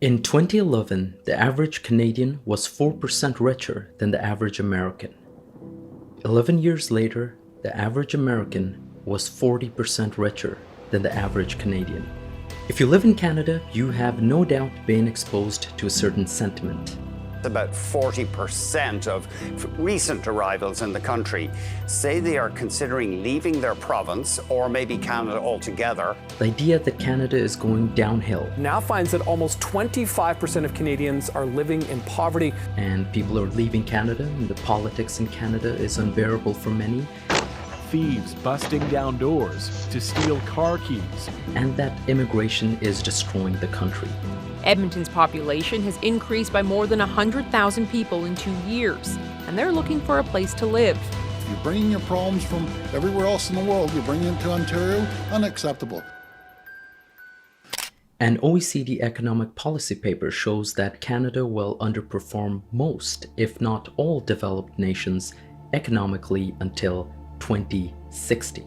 In 2011, the average Canadian was 4% richer than the average American. 11 years later, the average American was 40% richer than the average Canadian. If you live in Canada, you have no doubt been exposed to a certain sentiment. About 40% of recent arrivals in the country say they are considering leaving their province or maybe Canada altogether. The idea that Canada is going downhill. Now finds that almost 25% of Canadians are living in poverty. And people are leaving Canada, and the politics in Canada is unbearable for many. Thieves busting down doors to steal car keys. And that immigration is destroying the country. Edmonton's population has increased by more than 100,000 people in 2 years, and they're looking for a place to live. You're bringing your problems from everywhere else in the world, you're bringing it to Ontario, unacceptable. An OECD economic policy paper shows that Canada will underperform most, if not all, developed nations economically until 2060.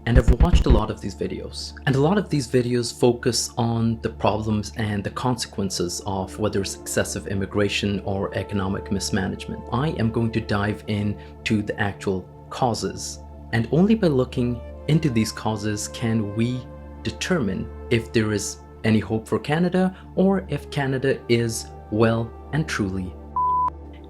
And I've watched a lot of these videos, and a lot of these videos focus on the problems and the consequences of whether it's excessive immigration or economic mismanagement. I am going to dive into the actual causes, and only by looking into these causes can we determine if there is any hope for Canada or if Canada is well and truly.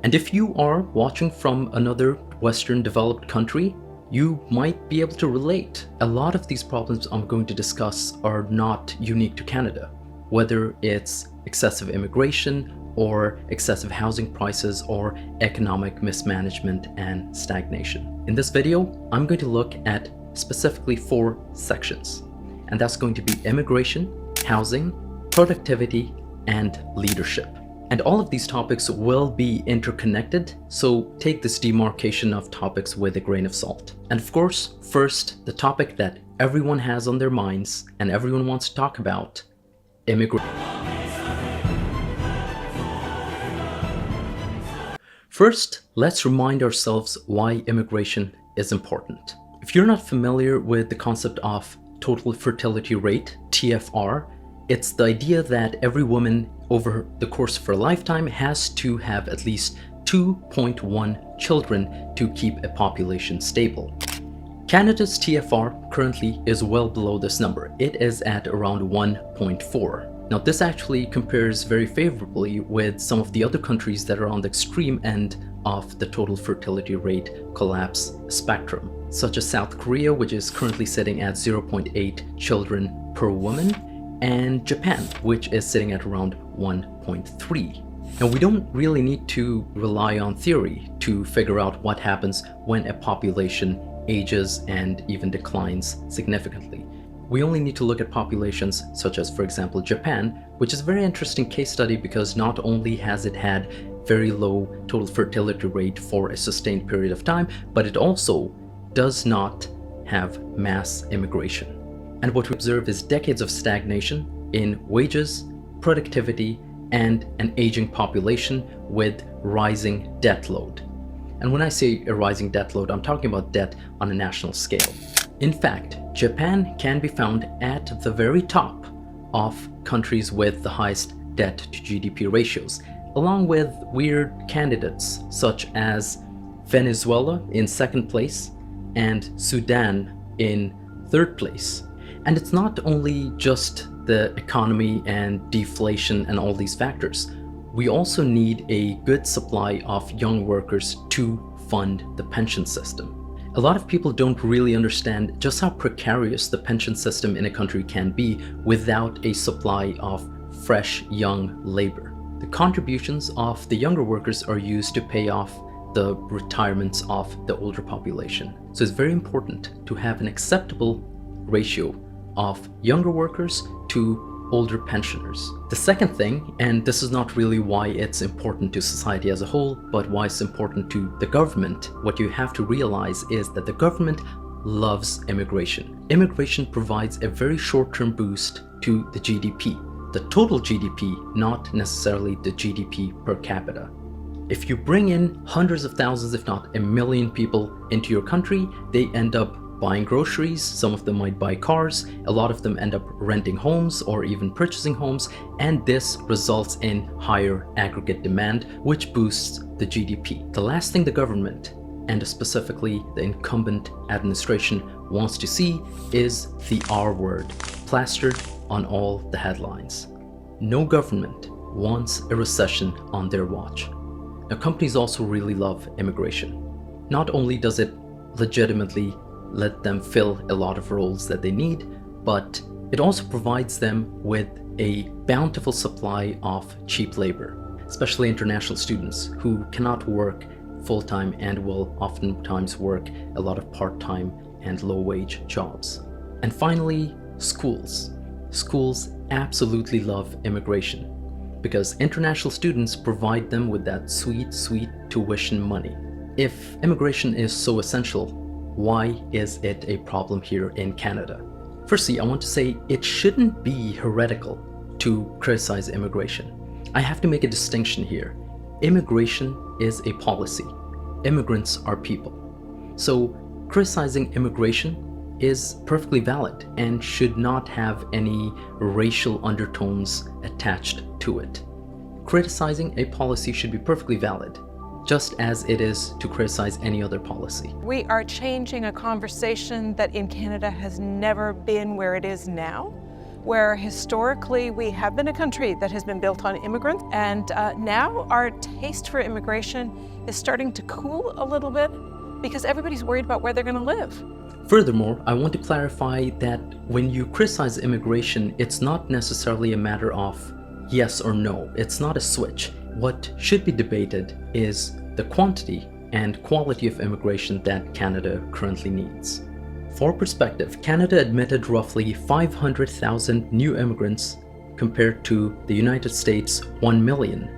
And if you are watching from another Western developed country, you might be able to relate. A lot of these problems I'm going to discuss are not unique to Canada, whether it's excessive immigration or excessive housing prices or economic mismanagement and stagnation. In this video, I'm going to look at specifically 4 sections, and that's going to be immigration, housing, productivity, and leadership. And all of these topics will be interconnected, so take this demarcation of topics with a grain of salt. And of course, first, the topic that everyone has on their minds and everyone wants to talk about, immigration. First, let's remind ourselves why immigration is important. If you're not familiar with the concept of total fertility rate, TFR, it's the idea that every woman over the course of her lifetime has to have at least 2.1 children to keep a population stable. Canada's TFR currently is well below this number. It is at around 1.4. Now this actually compares very favorably with some of the other countries that are on the extreme end of the total fertility rate collapse spectrum, such as South Korea, which is currently sitting at 0.8 children per woman, and Japan, which is sitting at around 1.3. And we don't really need to rely on theory to figure out what happens when a population ages and even declines significantly. We only need to look at populations such as, for example, Japan, which is a very interesting case study because not only has it had very low total fertility rate for a sustained period of time, but it also does not have mass immigration. And what we observe is decades of stagnation in wages, productivity, and an aging population with rising debt load. And when I say a rising debt load, I'm talking about debt on a national scale. In fact, Japan can be found at the very top of countries with the highest debt to GDP ratios, along with weird candidates such as Venezuela in second place and Sudan in third place. And it's not only just the economy and deflation and all these factors. We also need a good supply of young workers to fund the pension system. A lot of people don't really understand just how precarious the pension system in a country can be without a supply of fresh young labor. The contributions of the younger workers are used to pay off the retirements of the older population. So it's very important to have an acceptable ratio of younger workers to older pensioners. The second thing, and this is not really why it's important to society as a whole, but why it's important to the government, what you have to realize is that the government loves immigration. Immigration provides a very short-term boost to the GDP, the total GDP, not necessarily the GDP per capita. If you bring in hundreds of thousands, if not 1 million people into your country, they end up buying groceries, some of them might buy cars, a lot of them end up renting homes or even purchasing homes, and this results in higher aggregate demand, which boosts the GDP. The last thing the government, and specifically the incumbent administration, wants to see is the R word plastered on all the headlines. No government wants a recession on their watch. Now, companies also really love immigration. Not only does it legitimately let them fill a lot of roles that they need, but it also provides them with a bountiful supply of cheap labor, especially international students who cannot work full-time and will oftentimes work a lot of part-time and low-wage jobs. And finally, schools. Schools absolutely love immigration because international students provide them with that sweet tuition money. If immigration is so essential, why is it a problem here in Canada? Firstly, I want to say it shouldn't be heretical to criticize immigration. I have to make a distinction here. Immigration is a policy. Immigrants are people. So criticizing immigration is perfectly valid and should not have any racial undertones attached to it. Criticizing a policy should be perfectly valid, just as it is to criticize any other policy. We are changing a conversation that in Canada has never been where it is now, where historically we have been a country that has been built on immigrants, and now our taste for immigration is starting to cool a little bit because everybody's worried about where they're going to live. Furthermore, I want to clarify that when you criticize immigration, it's not necessarily a matter of yes or no. It's not a switch. What should be debated is the quantity and quality of immigration that Canada currently needs. For perspective, Canada admitted roughly 500,000 new immigrants compared to the United States' 1 million,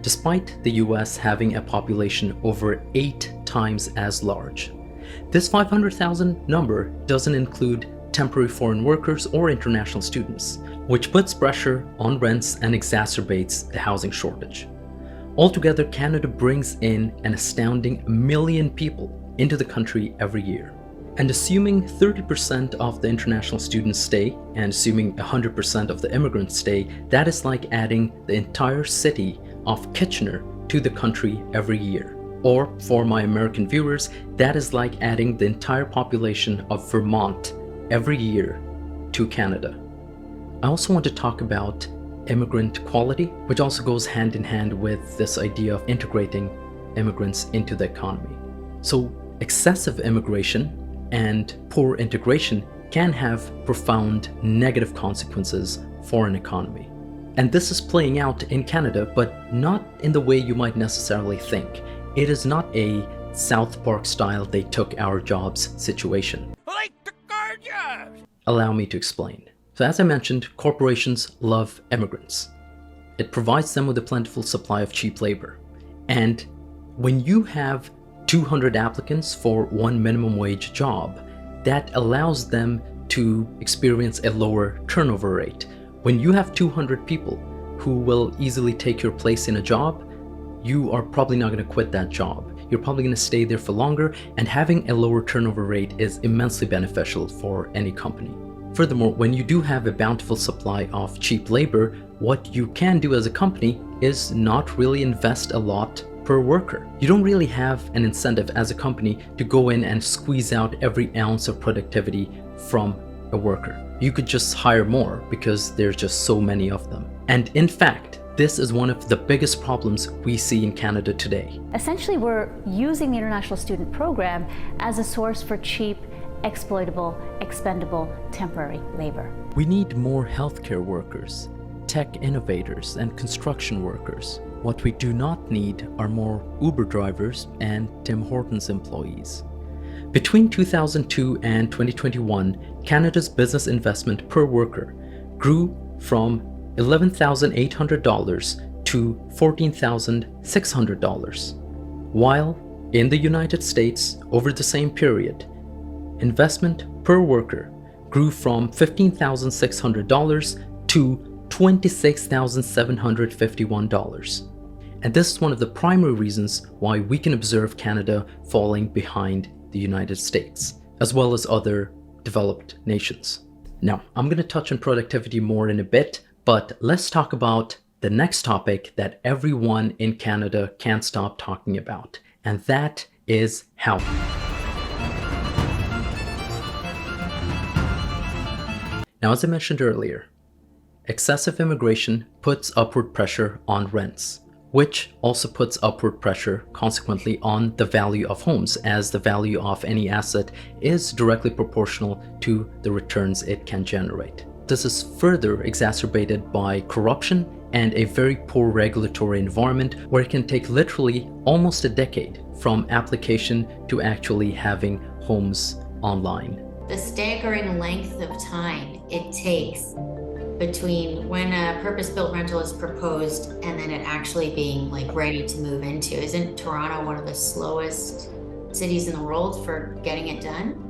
despite the US having a population over 8 times as large. This 500,000 number doesn't include temporary foreign workers or international students, which puts pressure on rents and exacerbates the housing shortage. Altogether, Canada brings in an astounding 1 million people into the country every year. And assuming 30% of the international students stay, and assuming 100% of the immigrants stay, that is like adding the entire city of Kitchener to the country every year. Or, for my American viewers, that is like adding the entire population of Vermont every year to Canada. I also want to talk about immigrant quality, which also goes hand in hand with this idea of integrating immigrants into the economy. So excessive immigration and poor integration can have profound negative consequences for an economy. And this is playing out in Canada, but not in the way you might necessarily think. It is not a South Park style "they took our jobs" situation. Allow me to explain. So as I mentioned, corporations love immigrants. It provides them with a plentiful supply of cheap labor. And when you have 200 applicants for one minimum wage job, that allows them to experience a lower turnover rate. When you have 200 people who will easily take your place in a job, you are probably not going to quit that job. You're probably going to stay there for longer, and having a lower turnover rate is immensely beneficial for any company. Furthermore, when you do have a bountiful supply of cheap labor, what you can do as a company is not really invest a lot per worker. You don't really have an incentive as a company to go in and squeeze out every ounce of productivity from a worker. You could just hire more because there's just so many of them. And in fact, this is one of the biggest problems we see in Canada today. Essentially, we're using the International Student Program as a source for cheap, exploitable, expendable, temporary labor. We need more healthcare workers, tech innovators, and construction workers. What we do not need are more Uber drivers and Tim Hortons employees. Between 2002 and 2021, Canada's business investment per worker grew from $11,800 to $14,600, while in the United States, over the same period, investment per worker grew from $15,600 to $26,751. And this is one of the primary reasons why we can observe Canada falling behind the United States. as well as other developed nations. Now, I'm going to touch on productivity more in a bit, but let's talk about the next topic that everyone in Canada can't stop talking about, and that is housing. Now, as I mentioned earlier, excessive immigration puts upward pressure on rents, which also puts upward pressure consequently on the value of homes, as the value of any asset is directly proportional to the returns it can generate. This is further exacerbated by corruption and a very poor regulatory environment where it can take literally almost a decade from application to actually having homes online. The staggering length of time it takes between when a purpose-built rental is proposed and then it actually being like ready to move into. Isn't Toronto one of the slowest cities in the world for getting it done?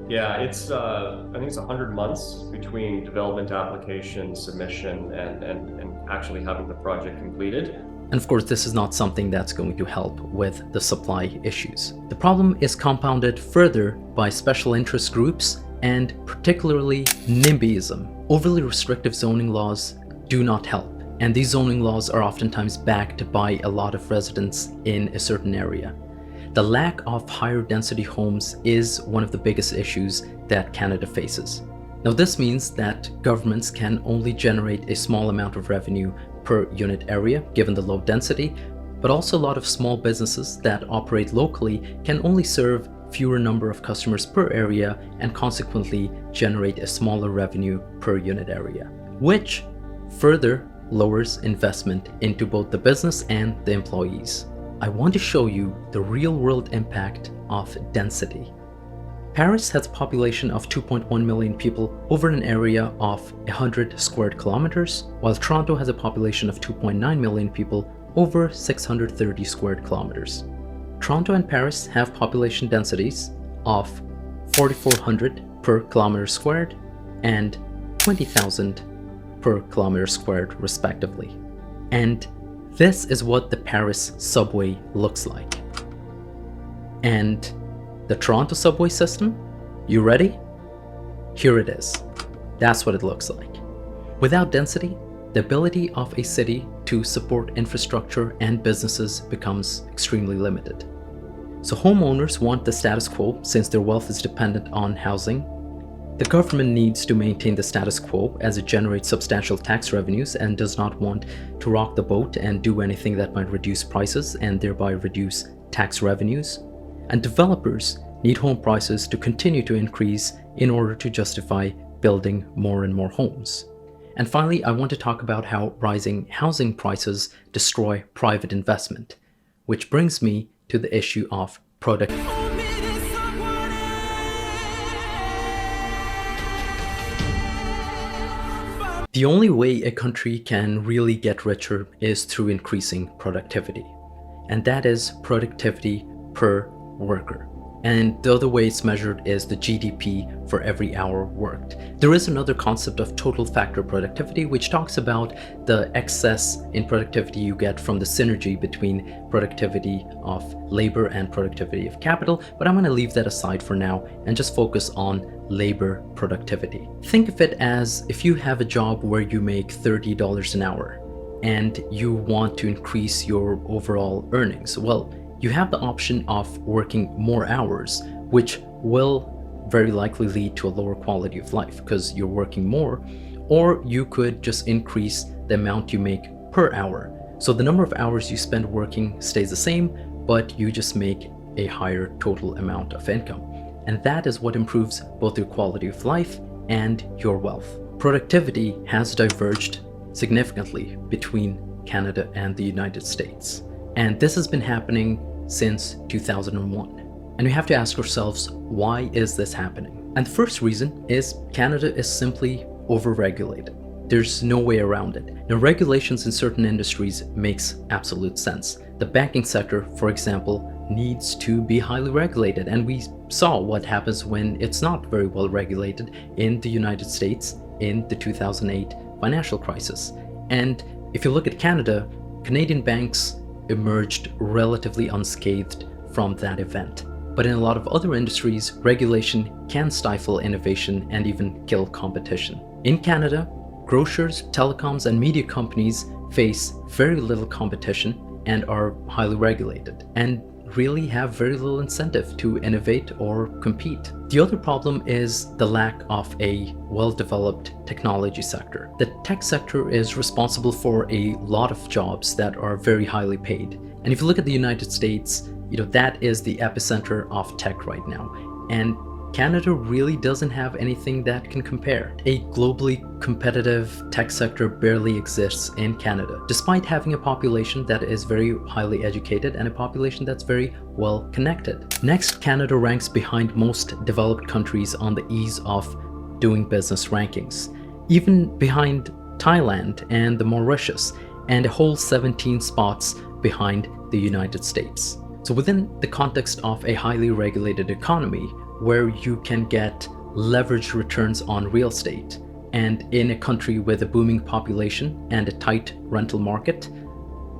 Yeah, it's I think it's 100 months between development application, submission, and actually having the project completed. And of course, this is not something that's going to help with the supply issues. The problem is compounded further by special interest groups and particularly NIMBYism. Overly restrictive zoning laws do not help, and these zoning laws are oftentimes backed by a lot of residents in a certain area. The lack of higher density homes is one of the biggest issues that Canada faces. Now, this means that governments can only generate a small amount of revenue per unit area given the low density, but also a lot of small businesses that operate locally can only serve fewer number of customers per area and consequently generate a smaller revenue per unit area, which further lowers investment into both the business and the employees. I want to show you the real-world impact of density. Paris has a population of 2.1 million people over an area of 100 squared kilometers, while Toronto has a population of 2.9 million people over 630 squared kilometers. Toronto and Paris have population densities of 4,400 per kilometer squared and 20,000 per kilometer squared respectively. And this is what the Paris subway looks like. And the Toronto subway system, you ready? Here it is. That's what it looks like. Without density, the ability of a city to support infrastructure and businesses becomes extremely limited. So homeowners want the status quo since their wealth is dependent on housing. The government needs to maintain the status quo as it generates substantial tax revenues and does not want to rock the boat and do anything that might reduce prices and thereby reduce tax revenues. And developers need home prices to continue to increase in order to justify building more and more homes. And finally, I want to talk about how rising housing prices destroy private investment, which brings me to the issue of productivity. The only way a country can really get richer is through increasing productivity, and that is productivity per worker. And the other way it's measured is the GDP for every hour worked. There is another concept of total factor productivity, which talks about the excess in productivity you get from the synergy between productivity of labor and productivity of capital, but I'm going to leave that aside for now and just focus on labor productivity. Think of it as if you have a job where you make $30 an hour and you want to increase your overall earnings. Well, you have the option of working more hours, which will very likely lead to a lower quality of life because you're working more, or you could just increase the amount you make per hour. So the number of hours you spend working stays the same, but you just make a higher total amount of income. And that is what improves both your quality of life and your wealth. Productivity has diverged significantly between Canada and the United States. And this has been happening since 2001. And we have to ask ourselves, why is this happening? And the first reason is Canada is simply overregulated. There's no way around it. Now, regulations in certain industries makes absolute sense. The banking sector, for example, needs to be highly regulated, and we saw what happens when it's not very well regulated in the United States in the 2008 financial crisis. And if you look at Canada, Canadian banks emerged relatively unscathed from that event. But in a lot of other industries, regulation can stifle innovation and even kill competition. In Canada, grocers, telecoms, and media companies face very little competition and are highly regulated, and really have very little incentive to innovate or compete. The other problem is the lack of a well-developed technology sector. The tech sector is responsible for a lot of jobs that are very highly paid. And if you look at the United States, that is the epicenter of tech right now. And Canada really doesn't have anything that can compare. A globally competitive tech sector barely exists in Canada, despite having a population that is very highly educated and a population that's very well connected. Next, Canada ranks behind most developed countries on the ease of doing business rankings, even behind Thailand and the Mauritius, and a whole 17 spots behind the United States. So within the context of a highly regulated economy, where you can get leveraged returns on real estate, and in a country with a booming population and a tight rental market,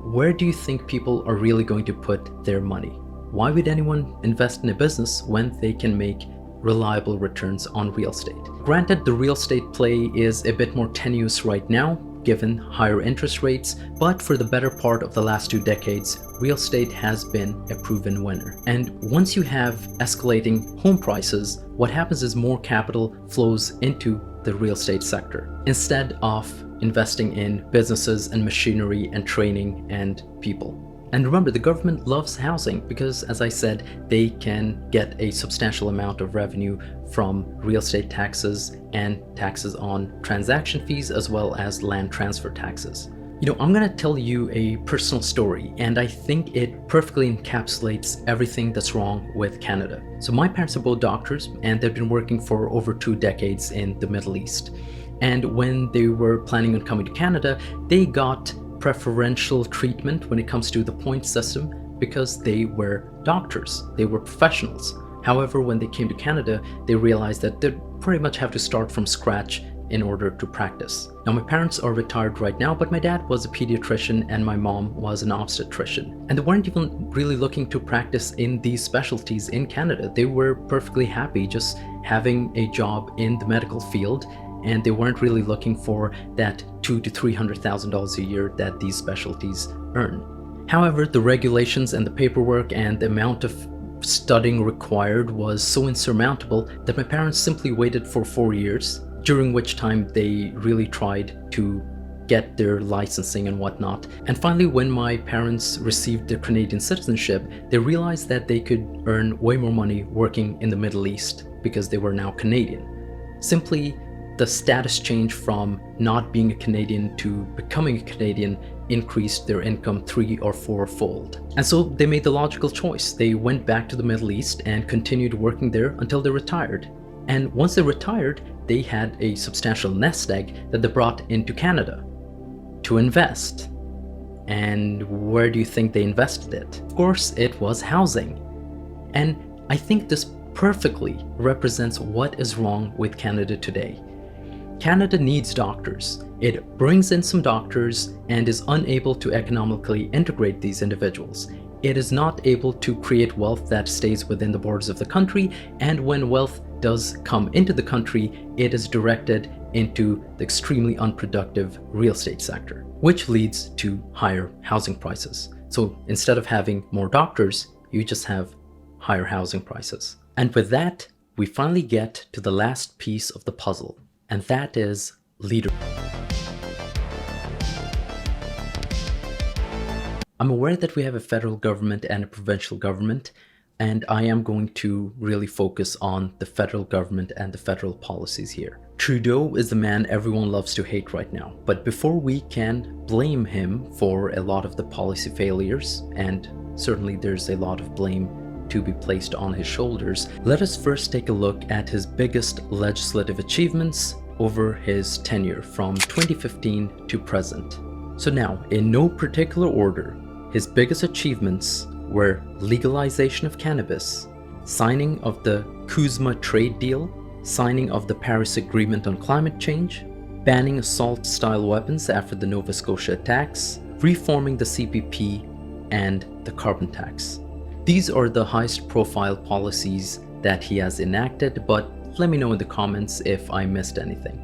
where do you think people are really going to put their money? Why would anyone invest in a business when they can make reliable returns on real estate? Granted, the real estate play is a bit more tenuous right now, given higher interest rates, but for the better part of the last 2 decades, real estate has been a proven winner. And once you have escalating home prices, what happens is more capital flows into the real estate sector, instead of investing in businesses and machinery and training and people. And remember, the government loves housing because, as I said, they can get a substantial amount of revenue from real estate taxes and taxes on transaction fees, as well as land transfer taxes. I'm going to tell you a personal story, and I think it perfectly encapsulates everything that's wrong with Canada. So my parents are both doctors, and they've been working for over 2 decades in the Middle East. And when they were planning on coming to Canada, they got preferential treatment when it comes to the point system because they were doctors, they were professionals. However, when they came to Canada, they realized that they pretty much have to start from scratch in order to practice. Now, my parents are retired right now, but my dad was a pediatrician and my mom was an obstetrician. And they weren't even really looking to practice in these specialties in Canada. They were perfectly happy just having a job in the medical field, and they weren't really looking for that $200,000 to $300,000 a year that these specialties earn. However, the regulations and the paperwork and the amount of studying required was so insurmountable that my parents simply waited for 4 years, during which time they really tried to get their licensing and whatnot. And finally, when my parents received their Canadian citizenship, they realized that they could earn way more money working in the Middle East because they were now Canadian. Simply, the status change from not being a Canadian to becoming a Canadian increased their income 3- or 4-fold. And so they made the logical choice. They went back to the Middle East and continued working there until they retired. And once they retired, they had a substantial nest egg that they brought into Canada to invest. And where do you think they invested it? Of course, it was housing. And I think this perfectly represents what is wrong with Canada today. Canada needs doctors. It brings in some doctors and is unable to economically integrate these individuals. It is not able to create wealth that stays within the borders of the country, and when wealth does come into the country, it is directed into the extremely unproductive real estate sector, which leads to higher housing prices. So instead of having more doctors, you just have higher housing prices. And with that, we finally get to the last piece of the puzzle, and that is leadership. I'm aware that we have a federal government and a provincial government, and I am going to really focus on the federal government and the federal policies here. Trudeau is the man everyone loves to hate right now, but before we can blame him for a lot of the policy failures, and certainly there's a lot of blame to be placed on his shoulders, let us first take a look at his biggest legislative achievements over his tenure from 2015 to present. So now, in no particular order, his biggest achievements were legalization of cannabis, signing of the CUSMA trade deal, signing of the Paris Agreement on climate change, banning assault-style weapons after the Nova Scotia attacks, reforming the CPP, and the carbon tax. These are the highest profile policies that he has enacted, but let me know in the comments if I missed anything.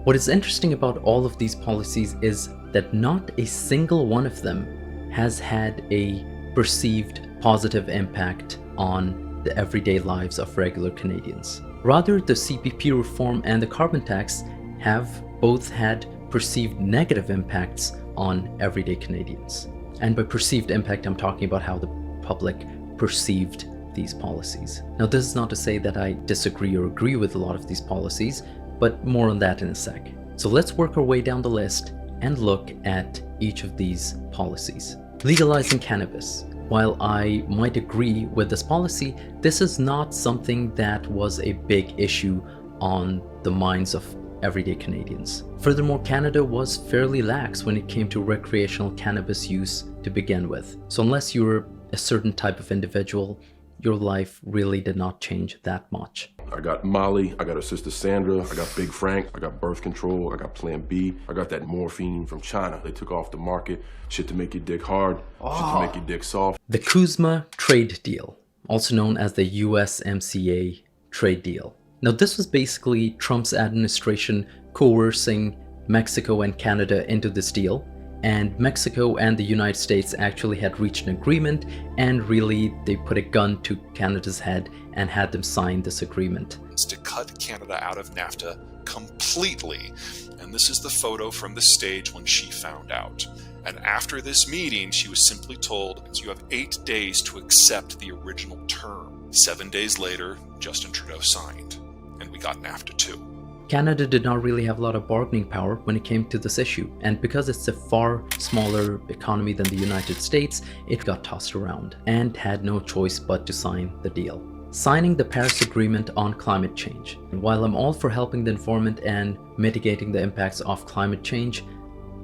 What is interesting about all of these policies is that not a single one of them has had a perceived positive impact on the everyday lives of regular Canadians. Rather, the CPP reform and the carbon tax have both had perceived negative impacts on everyday Canadians. And by perceived impact, I'm talking about how the public perceived these policies. Now, this is not to say that I disagree or agree with a lot of these policies, but more on that in a sec. So let's work our way down the list and look at each of these policies. Legalizing cannabis. While I might agree with this policy, this is not something that was a big issue on the minds of everyday Canadians. Furthermore, Canada was fairly lax when it came to recreational cannabis use to begin with. So unless you were a certain type of individual, your life really did not change that much. I got Molly, I got her sister Sandra, I got Big Frank, I got birth control, I got Plan B, I got that morphine from China. They took off the market, shit to make your dick hard, shit to make your dick soft. The CUSMA trade deal, also known as the USMCA trade deal. Now, this was basically Trump's administration coercing Mexico and Canada into this deal, and Mexico and the United States actually had reached an agreement, and really they put a gun to Canada's head and had them sign this agreement. To cut Canada out of NAFTA completely, and this is the photo from the stage when she found out. And after this meeting, she was simply told, you have 8 days to accept the original term. 7 days later, Justin Trudeau signed, and we got NAFTA too. Canada did not really have a lot of bargaining power when it came to this issue, and because it's a far smaller economy than the United States, it got tossed around and had no choice but to sign the deal. Signing the Paris Agreement on climate change. And while I'm all for helping the environment and mitigating the impacts of climate change,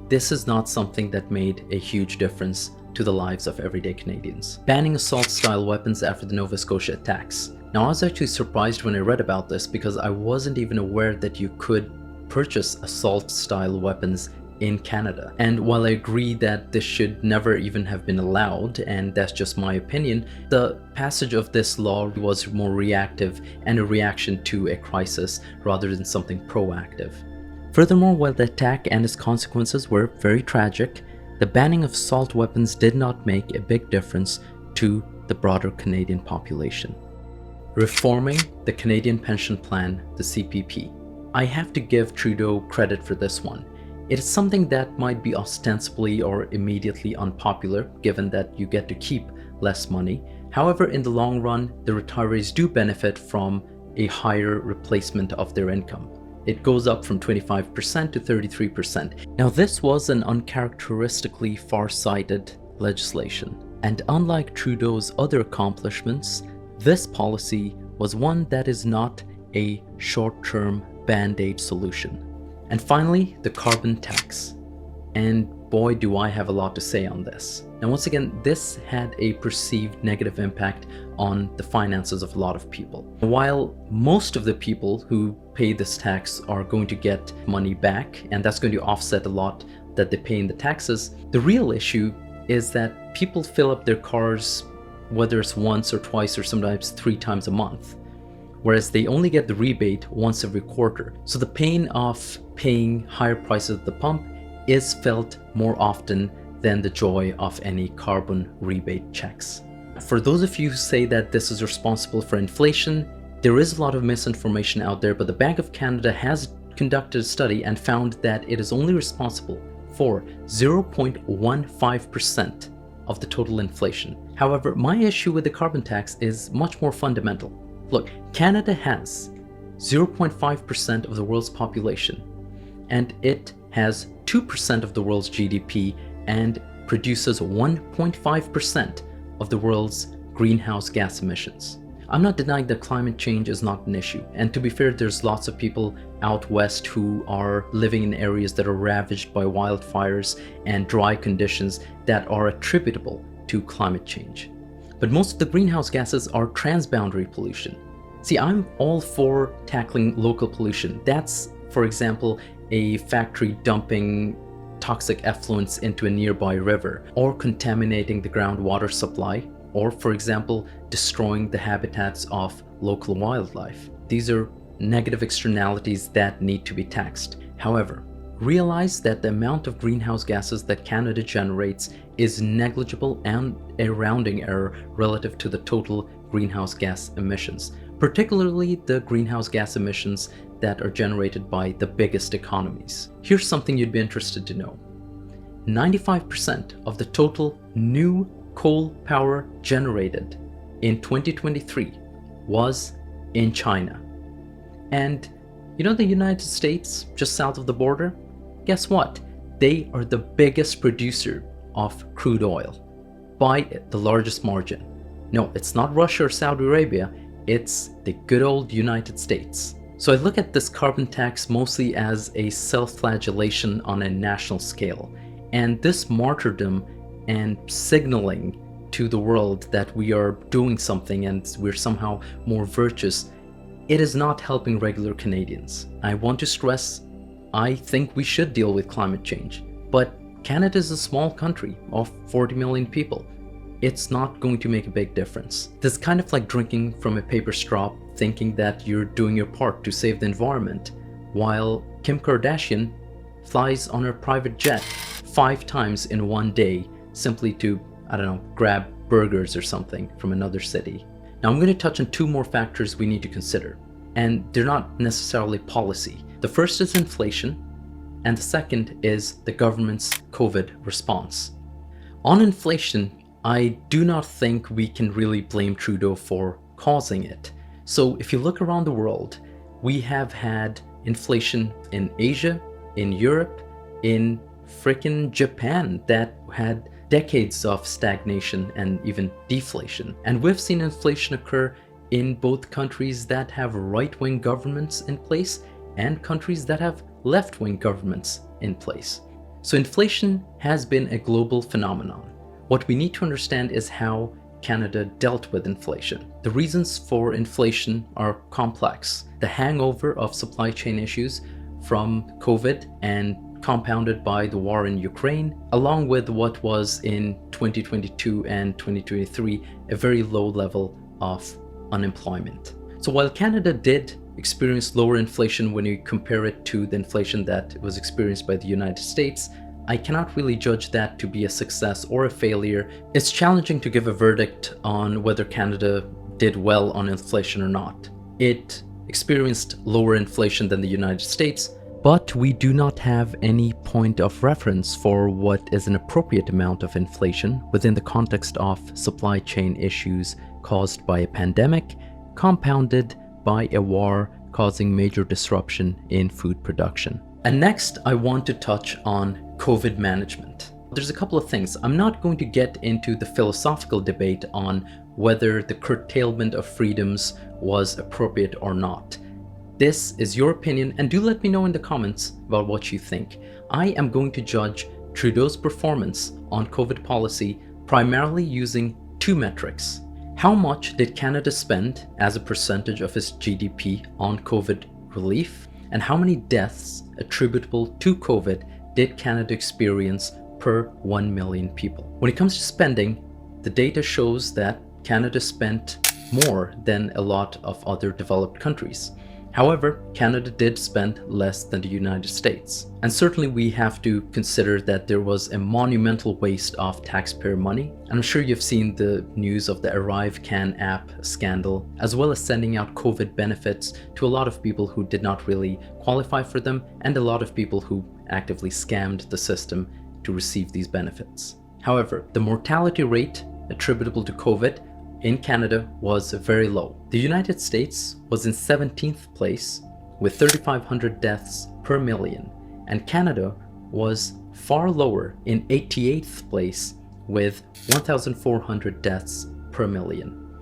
this is not something that made a huge difference to the lives of everyday Canadians. Banning assault-style weapons after the Nova Scotia attacks. Now, I was actually surprised when I read about this because I wasn't even aware that you could purchase assault-style weapons in Canada. And while I agree that this should never even have been allowed, and that's just my opinion, the passage of this law was more reactive and a reaction to a crisis rather than something proactive. Furthermore, while the attack and its consequences were very tragic, the banning of assault weapons did not make a big difference to the broader Canadian population. Reforming the Canadian Pension Plan, the CPP. I have to give Trudeau credit for this one. It is something that might be ostensibly or immediately unpopular, given that you get to keep less money. However, in the long run, the retirees do benefit from a higher replacement of their income. It goes up from 25% to 33%. Now, this was an uncharacteristically far-sighted legislation, and unlike Trudeau's other accomplishments, this policy was one that is not a short-term band-aid solution. And finally, the carbon tax. And boy, do I have a lot to say on this. Now, once again, this had a perceived negative impact on the finances of a lot of people. While most of the people who pay this tax are going to get money back, and that's going to offset a lot that they pay in the taxes, the real issue is that people fill up their cars, whether it's once or twice or sometimes 3 times a month, whereas they only get the rebate once every quarter. So the pain of paying higher prices at the pump is felt more often than the joy of any carbon rebate checks. For those of you who say that this is responsible for inflation, there is a lot of misinformation out there, but the Bank of Canada has conducted a study and found that it is only responsible for 0.15% of the total inflation. However, my issue with the carbon tax is much more fundamental. Look, Canada has 0.5% of the world's population, and it has 2% of the world's GDP and produces 1.5% of the world's greenhouse gas emissions. I'm not denying that climate change is not an issue, and to be fair, there's lots of people out west who are living in areas that are ravaged by wildfires and dry conditions that are attributable to climate change. But most of the greenhouse gases are transboundary pollution. See, I'm all for tackling local pollution. That's, for example, a factory dumping toxic effluents into a nearby river, or contaminating the groundwater supply, or, for example, destroying the habitats of local wildlife. These are negative externalities that need to be taxed. However, realize that the amount of greenhouse gases that Canada generates is negligible and a rounding error relative to the total greenhouse gas emissions, particularly the greenhouse gas emissions that are generated by the biggest economies. Here's something you'd be interested to know. 95% of the total new coal power generated in 2023 was in China. And you know the United States, just south of the border? Guess what? They are the biggest producer of crude oil by the largest margin. No, it's not Russia or Saudi Arabia, it's the good old United States. So I look at this carbon tax mostly as a self-flagellation on a national scale. And this martyrdom and signaling to the world that we are doing something and we're somehow more virtuous, it is not helping regular Canadians. I want to stress, I think we should deal with climate change, but Canada is a small country of 40 million people. It's not going to make a big difference. It's kind of like drinking from a paper straw, thinking that you're doing your part to save the environment, while Kim Kardashian flies on her private jet 5 times in one day simply to, I don't know, grab burgers or something from another city. Now I'm going to touch on 2 more factors we need to consider, and they're not necessarily policy. The first is inflation, and the second is the government's COVID response. On inflation, I do not think we can really blame Trudeau for causing it. So if you look around the world, we have had inflation in Asia, in Europe, in frickin' Japan that had decades of stagnation and even deflation. And we've seen inflation occur in both countries that have right-wing governments in place and countries that have left-wing governments in place. So inflation has been a global phenomenon. What we need to understand is how Canada dealt with inflation. The reasons for inflation are complex. The hangover of supply chain issues from COVID and compounded by the war in Ukraine, along with what was in 2022 and 2023 a very low level of unemployment. So while Canada did experience lower inflation when you compare it to the inflation that was experienced by the United States, I cannot really judge that to be a success or a failure. It's challenging to give a verdict on whether Canada did well on inflation or not. It experienced lower inflation than the United States, but we do not have any point of reference for what is an appropriate amount of inflation within the context of supply chain issues caused by a pandemic, compounded by a war causing major disruption in food production. And next, I want to touch on COVID management. There's a couple of things. I'm not going to get into the philosophical debate on whether the curtailment of freedoms was appropriate or not. This is your opinion, and do let me know in the comments about what you think. I am going to judge Trudeau's performance on COVID policy primarily using 2 metrics. How much did Canada spend as a percentage of its GDP on COVID relief? And how many deaths attributable to COVID did Canada experience per 1 million people? When it comes to spending, the data shows that Canada spent more than a lot of other developed countries. However, Canada did spend less than the United States. And certainly we have to consider that there was a monumental waste of taxpayer money. I'm sure you've seen the news of the ArriveCan app scandal, as well as sending out COVID benefits to a lot of people who did not really qualify for them, and a lot of people who actively scammed the system to receive these benefits. However, the mortality rate attributable to COVID in Canada was very low. The United States was in 17th place with 3,500 deaths per million, and Canada was far lower in 88th place with 1,400 deaths per million.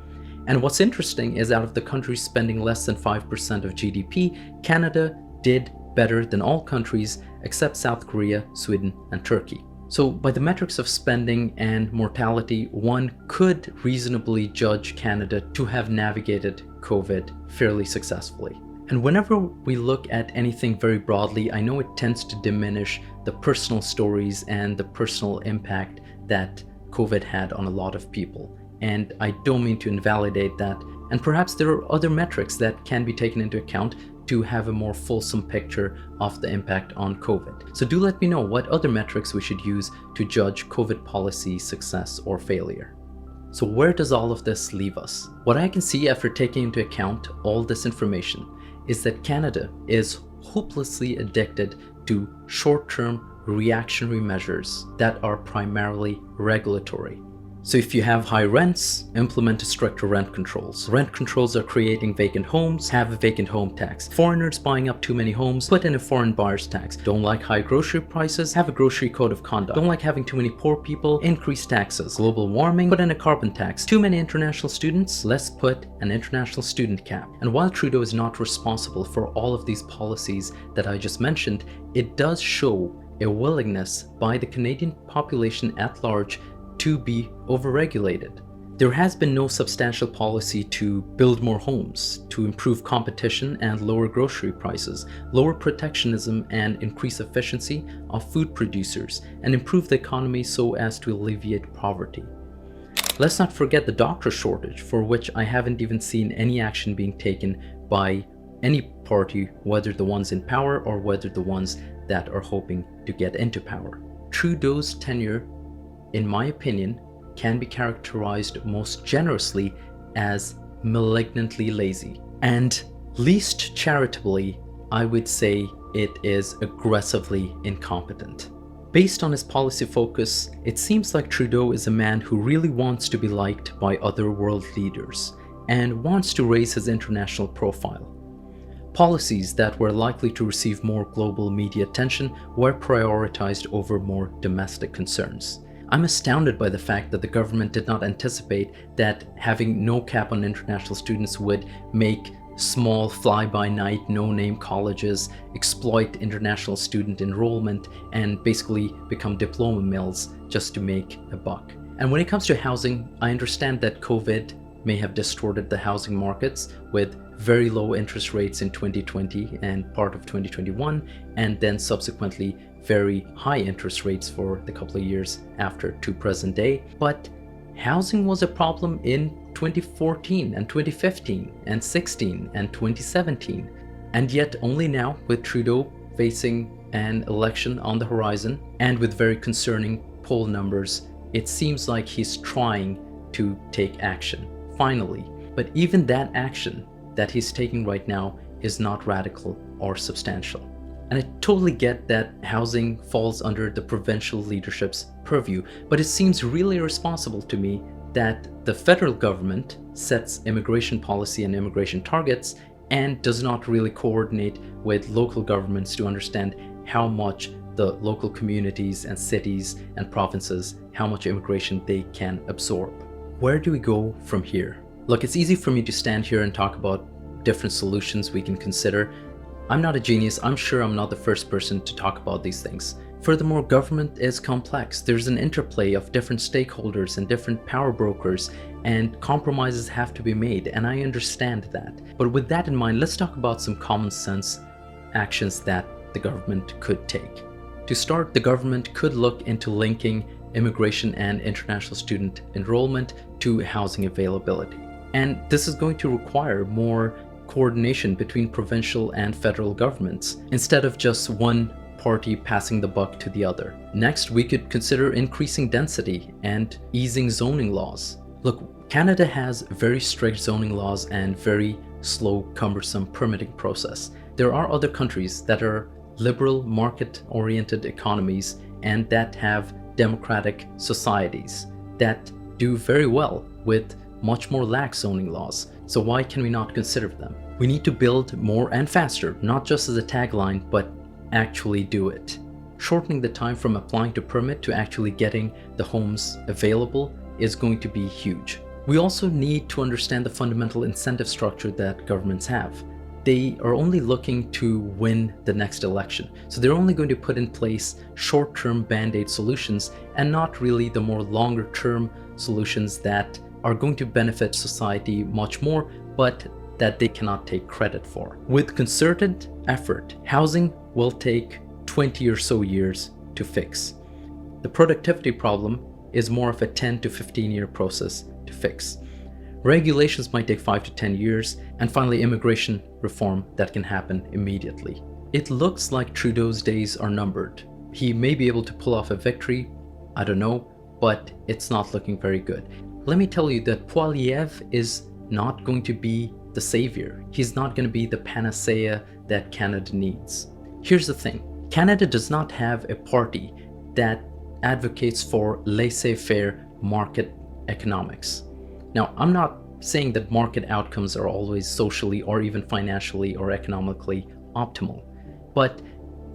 And what's interesting is out of the countries spending less than 5% of GDP, Canada did better than all countries except South Korea, Sweden, and Turkey. So by the metrics of spending and mortality, one could reasonably judge Canada to have navigated COVID fairly successfully. And whenever we look at anything very broadly, I know it tends to diminish the personal stories and the personal impact that COVID had on a lot of people. and I don't mean to invalidate that. And perhaps there are other metrics that can be taken into account to have a more fulsome picture of the impact on COVID. So do let me know what other metrics we should use to judge COVID policy success or failure. So where does all of this leave us? What I can see after taking into account all this information is that Canada is hopelessly addicted to short-term reactionary measures that are primarily regulatory. So if you have high rents, implement stricter rent controls. Rent controls are creating vacant homes, have a vacant home tax. Foreigners buying up too many homes, put in a foreign buyer's tax. Don't like high grocery prices, have a grocery code of conduct. Don't like having too many poor people, increase taxes. Global warming, put in a carbon tax. Too many international students, let's put an international student cap. And while Trudeau is not responsible for all of these policies that I just mentioned, it does show a willingness by the Canadian population at large to be overregulated. There has been no substantial policy to build more homes, to improve competition and lower grocery prices, lower protectionism and increase efficiency of food producers, and improve the economy so as to alleviate poverty. Let's not forget the doctor shortage, for which I haven't even seen any action being taken by any party, whether the ones in power or whether the ones that are hoping to get into power. Trudeau's tenure, in my opinion, can be characterized most generously as malignantly lazy. And least charitably, I would say it is aggressively incompetent. Based on his policy focus, it seems like Trudeau is a man who really wants to be liked by other world leaders and wants to raise his international profile. Policies that were likely to receive more global media attention were prioritized over more domestic concerns. I'm astounded by the fact that the government did not anticipate that having no cap on international students would make small fly-by-night no-name colleges exploit international student enrollment and basically become diploma mills just to make a buck. And when it comes to housing, I understand that COVID may have distorted the housing markets with very low interest rates in 2020 and part of 2021, and then subsequently very high interest rates for the couple of years after to present day. But housing was a problem in 2014 and 2015 and 16 and 2017. And yet only now, with Trudeau facing an election on the horizon and with very concerning poll numbers, it seems like he's trying to take action, finally. But even that action that he's taking right now is not radical or substantial. And I totally get that housing falls under the provincial leadership's purview, but it seems really irresponsible to me that the federal government sets immigration policy and immigration targets and does not really coordinate with local governments to understand how much the local communities and cities and provinces, how much immigration they can absorb. Where do we go from here? Look, it's easy for me to stand here and talk about different solutions we can consider. I'm not a genius. I'm sure I'm not the first person to talk about these things. Furthermore, government is complex. There's an interplay of different stakeholders and different power brokers, and compromises have to be made, and I understand that. But with that in mind, let's talk about some common sense actions that the government could take. To start, the government could look into linking immigration and international student enrollment to housing availability. And this is going to require more coordination between provincial and federal governments, instead of just one party passing the buck to the other. Next, we could consider increasing density and easing zoning laws. Look, Canada has very strict zoning laws and very slow, cumbersome permitting process. There are other countries that are liberal, market-oriented economies and that have democratic societies that do very well with much more lax zoning laws. So why can we not consider them? We need to build more and faster, not just as a tagline, but actually do it. Shortening the time from applying to permit to actually getting the homes available is going to be huge. We also need to understand the fundamental incentive structure that governments have. They are only looking to win the next election. So they're only going to put in place short-term band-aid solutions and not really the more longer-term solutions that are going to benefit society much more, but that they cannot take credit for. With concerted effort, housing will take 20 or so years to fix. The productivity problem is more of a 10 to 15 year process to fix. Regulations might take 5 to 10 years, and finally immigration reform that can happen immediately. It looks like Trudeau's days are numbered. He may be able to pull off a victory, I don't know, but it's not looking very good. Let me tell you that Poilievre is not going to be the savior. He's not going to be the panacea that Canada needs. Here's the thing. Canada does not have a party that advocates for laissez-faire market economics. Now, I'm not saying that market outcomes are always socially or even financially or economically optimal, but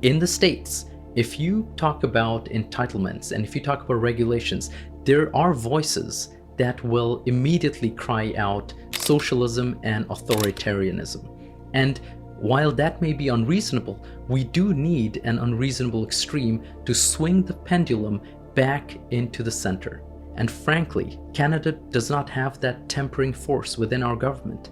in the States, if you talk about entitlements and if you talk about regulations, there are voices that will immediately cry out socialism and authoritarianism. And while that may be unreasonable, we do need an unreasonable extreme to swing the pendulum back into the center. And frankly, Canada does not have that tempering force within our government.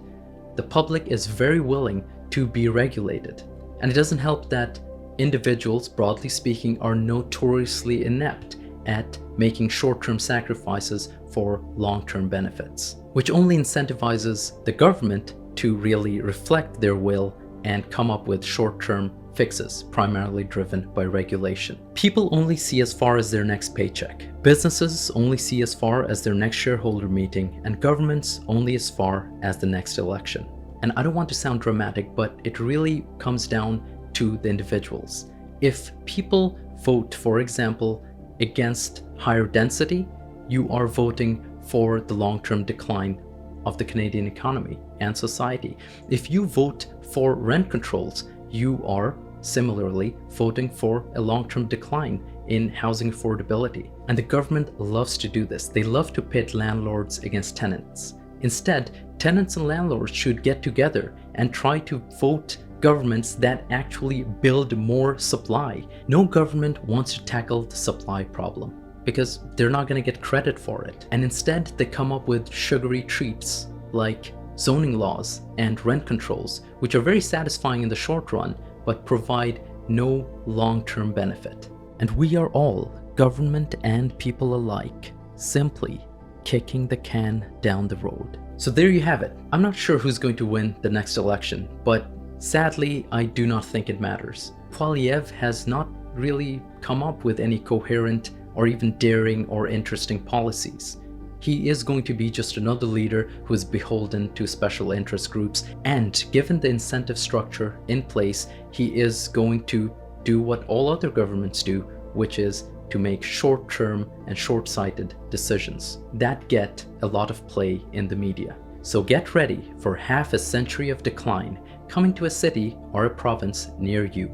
The public is very willing to be regulated. And it doesn't help that individuals, broadly speaking, are notoriously inept at making short-term sacrifices for long-term benefits, which only incentivizes the government to really reflect their will and come up with short-term fixes, primarily driven by regulation. People only see as far as their next paycheck. Businesses only see as far as their next shareholder meeting, and governments only as far as the next election. And I don't want to sound dramatic, but it really comes down to the individuals. If people vote, for example, against higher density, you are voting for the long-term decline of the Canadian economy and society. If you vote for rent controls, you are similarly voting for a long-term decline in housing affordability. And the government loves to do this. They love to pit landlords against tenants. Instead, tenants and landlords should get together and try to vote governments that actually build more supply. No government wants to tackle the supply problem because they're not going to get credit for it. And instead, they come up with sugary treats like zoning laws and rent controls, which are very satisfying in the short run, but provide no long-term benefit. And we are all, government and people alike, simply kicking the can down the road. So there you have it. I'm not sure who's going to win the next election, but sadly, I do not think it matters. Poilievre has not really come up with any coherent or even daring or interesting policies. He is going to be just another leader who is beholden to special interest groups, and given the incentive structure in place, he is going to do what all other governments do, which is to make short-term and short-sighted decisions that get a lot of play in the media. So get ready for half a century of decline coming to a city or a province near you.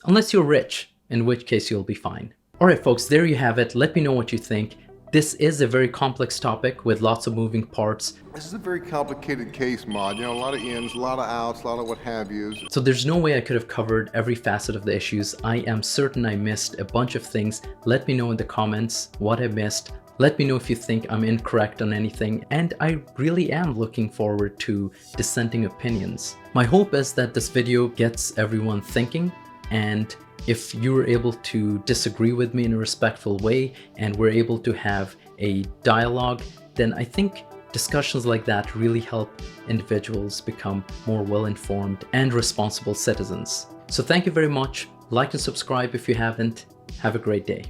Unless you're rich, in which case you'll be fine. Alright folks, there you have it. Let me know what you think. This is a very complex topic with lots of moving parts. This is a very complicated case, Mod. You know, a lot of ins, a lot of outs, a lot of what have yous. So there's no way I could have covered every facet of the issues. I am certain I missed a bunch of things. Let me know in the comments what I missed. Let me know if you think I'm incorrect on anything, and I really am looking forward to dissenting opinions. My hope is that this video gets everyone thinking, and if you were able to disagree with me in a respectful way and we're able to have a dialogue, then I think discussions like that really help individuals become more well-informed and responsible citizens. So thank you very much. Like and subscribe if you haven't. Have a great day.